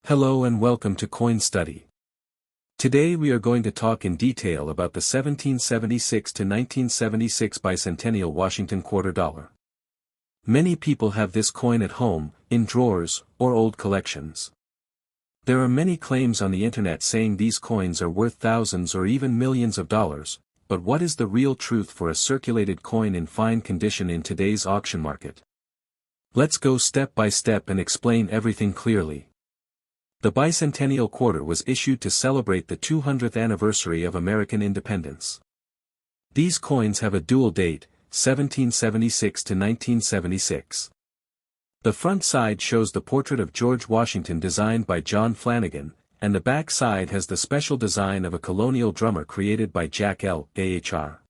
Hello and welcome to Coin Study. Today we are going to talk in detail about the 1776 to 1976 Bicentennial Washington quarter dollar. Many people have this coin at home, in drawers, or old collections. There are many claims on the internet saying these coins are worth thousands or even millions of dollars, but what is the real truth for a circulated coin in fine condition in today's auction market? Let's go step by step and explain everything clearly. The Bicentennial quarter was issued to celebrate the 200th anniversary of American independence. These coins have a dual date, 1776 to 1976. The front side shows the portrait of George Washington designed by John Flanagan, and the back side has the special design of a colonial drummer created by Jack L. Ahr.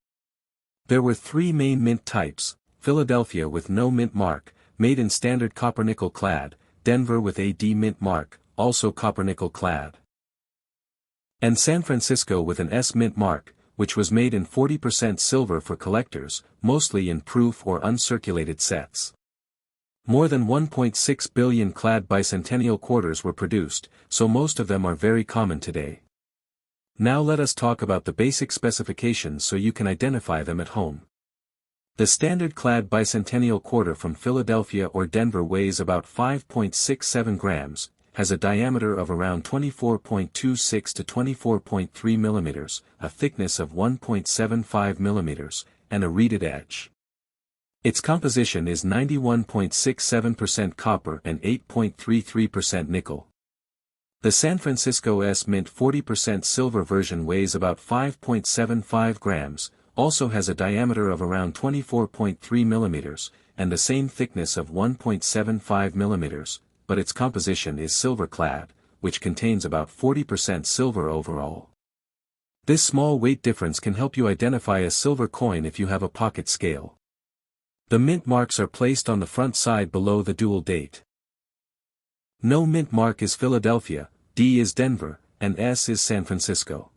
There were three main mint types: Philadelphia with no mint mark, made in standard copper-nickel clad; Denver with a D mint mark, also copper-nickel clad; and San Francisco with an S mint mark, which was made in 40% silver for collectors, mostly in proof or uncirculated sets. More than 1.6 billion clad bicentennial quarters were produced, so most of them are very common today. Now let us talk about the basic specifications so you can identify them at home. The standard clad bicentennial quarter from Philadelphia or Denver weighs about 5.67 grams, has a diameter of around 24.26 to 24.3 millimeters, a thickness of 1.75 millimeters, and a reeded edge. Its composition is 91.67% copper and 8.33% nickel. The San Francisco S Mint 40% silver version weighs about 5.75 grams, also has a diameter of around 24.3 millimeters, and the same thickness of 1.75 millimeters, but its composition is silver-clad, which contains about 40% silver overall. This small weight difference can help you identify a silver coin if you have a pocket scale. The mint marks are placed on the front side below the dual date. No mint mark is Philadelphia, D is Denver, and S is San Francisco.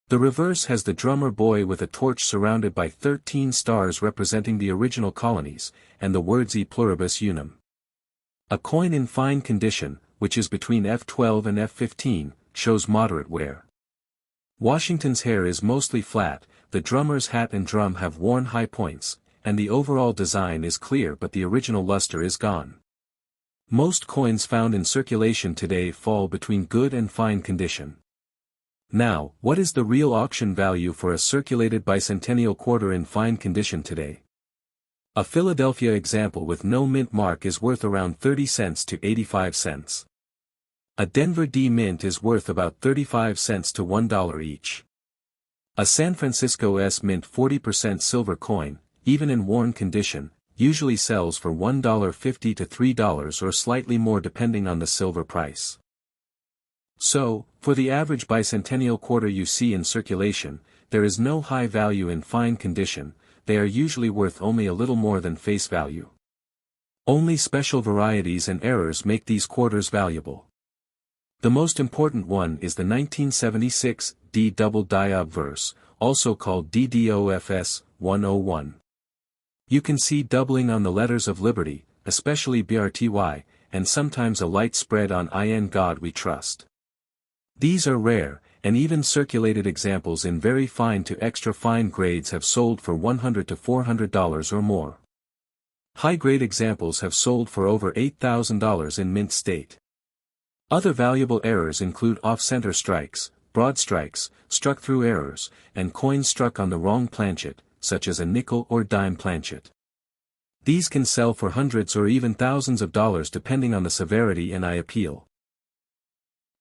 The reverse has the drummer boy with a torch surrounded by 13 stars representing the original colonies, and the words E pluribus unum. A coin in fine condition, which is between F12 and F15, shows moderate wear. Washington's hair is mostly flat, the drummer's hat and drum have worn high points, and the overall design is clear but the original luster is gone. Most coins found in circulation today fall between good and fine condition. Now, what is the real auction value for a circulated bicentennial quarter in fine condition today? A Philadelphia example with no mint mark is worth around 30 cents to 85 cents. A Denver D mint is worth about 35 cents to $1 each. A San Francisco S mint 40% silver coin, even in worn condition, usually sells for $1.50 to $3 or slightly more depending on the silver price. So, for the average bicentennial quarter you see in circulation, there is no high value in fine condition. They are usually worth only a little more than face value. Only special varieties and errors make these quarters valuable. The most important one is the 1976 D double die obverse, also called DDOFS 101. You can see doubling on the letters of liberty, especially BRTY, and sometimes a light spread on IN God We Trust. These are rare, and even circulated examples in very fine to extra fine grades have sold for $100 to $400 or more. High-grade examples have sold for over $8,000 in mint state. Other valuable errors include off-center strikes, broad strikes, struck-through errors, and coins struck on the wrong planchet, such as a nickel or dime planchet. These can sell for hundreds or even thousands of dollars depending on the severity and eye appeal.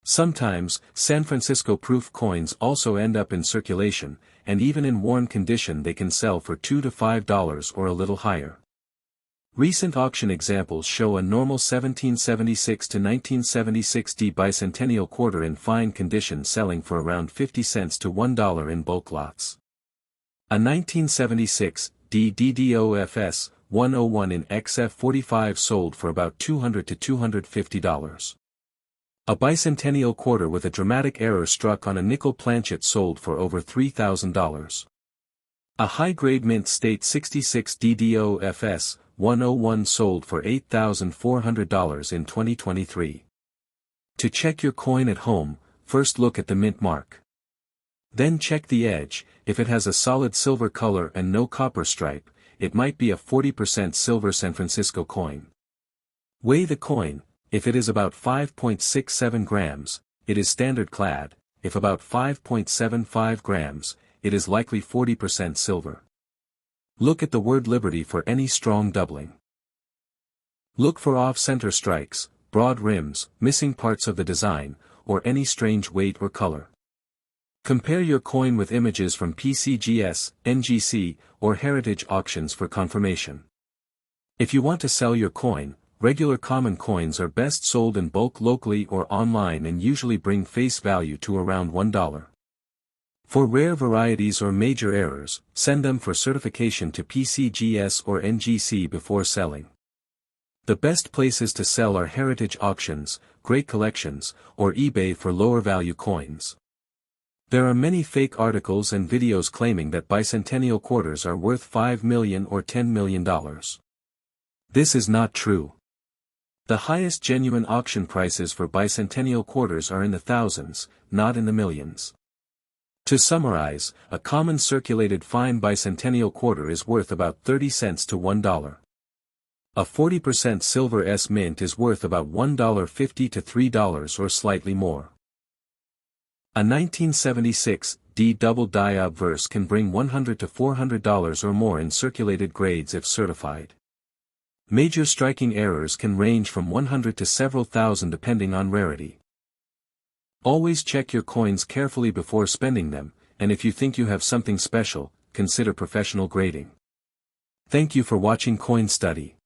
Sometimes, San Francisco proof coins also end up in circulation, and even in worn condition they can sell for $2 to $5 or a little higher. Recent auction examples show a normal 1776 to 1976 D bicentennial quarter in fine condition selling for around 50 cents to $1 in bulk lots. A 1976 D DDOFS 101 in XF45 sold for about $200 to $250. A bicentennial quarter with a dramatic error struck on a nickel planchet sold for over $3,000. A high-grade mint state 66 DDOFS 101 sold for $8,400 in 2023. To check your coin at home, first look at the mint mark. Then check the edge. If it has a solid silver color and no copper stripe, it might be a 40% silver San Francisco coin. Weigh the coin. If it is about 5.67 grams, it is standard clad. If about 5.75 grams, it is likely 40% silver. Look at the word Liberty for any strong doubling. Look for off-center strikes, broad rims, missing parts of the design, or any strange weight or color. Compare your coin with images from PCGS, NGC, or heritage auctions for confirmation. If you want to sell your coin, regular common coins are best sold in bulk locally or online and usually bring face value to around $1. For rare varieties or major errors, send them for certification to PCGS or NGC before selling. The best places to sell are heritage auctions, great collections, or eBay for lower value coins. There are many fake articles and videos claiming that bicentennial quarters are worth $5 million or $10 million. This is not true. The highest genuine auction prices for bicentennial quarters are in the thousands, not in the millions. To summarize, a common circulated fine bicentennial quarter is worth about 30 cents to $1. A 40% silver S mint is worth about $1.50 to $3 or slightly more. A 1976 D double die obverse can bring $100 to $400 or more in circulated grades if certified. Major striking errors can range from 100 to several thousand depending on rarity. Always check your coins carefully before spending them, and if you think you have something special, consider professional grading. Thank you for watching Coin Study.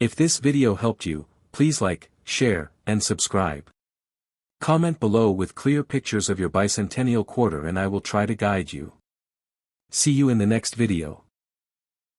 If this video helped you, please like, share, and subscribe. Comment below with clear pictures of your bicentennial quarter and I will try to guide you. See you in the next video.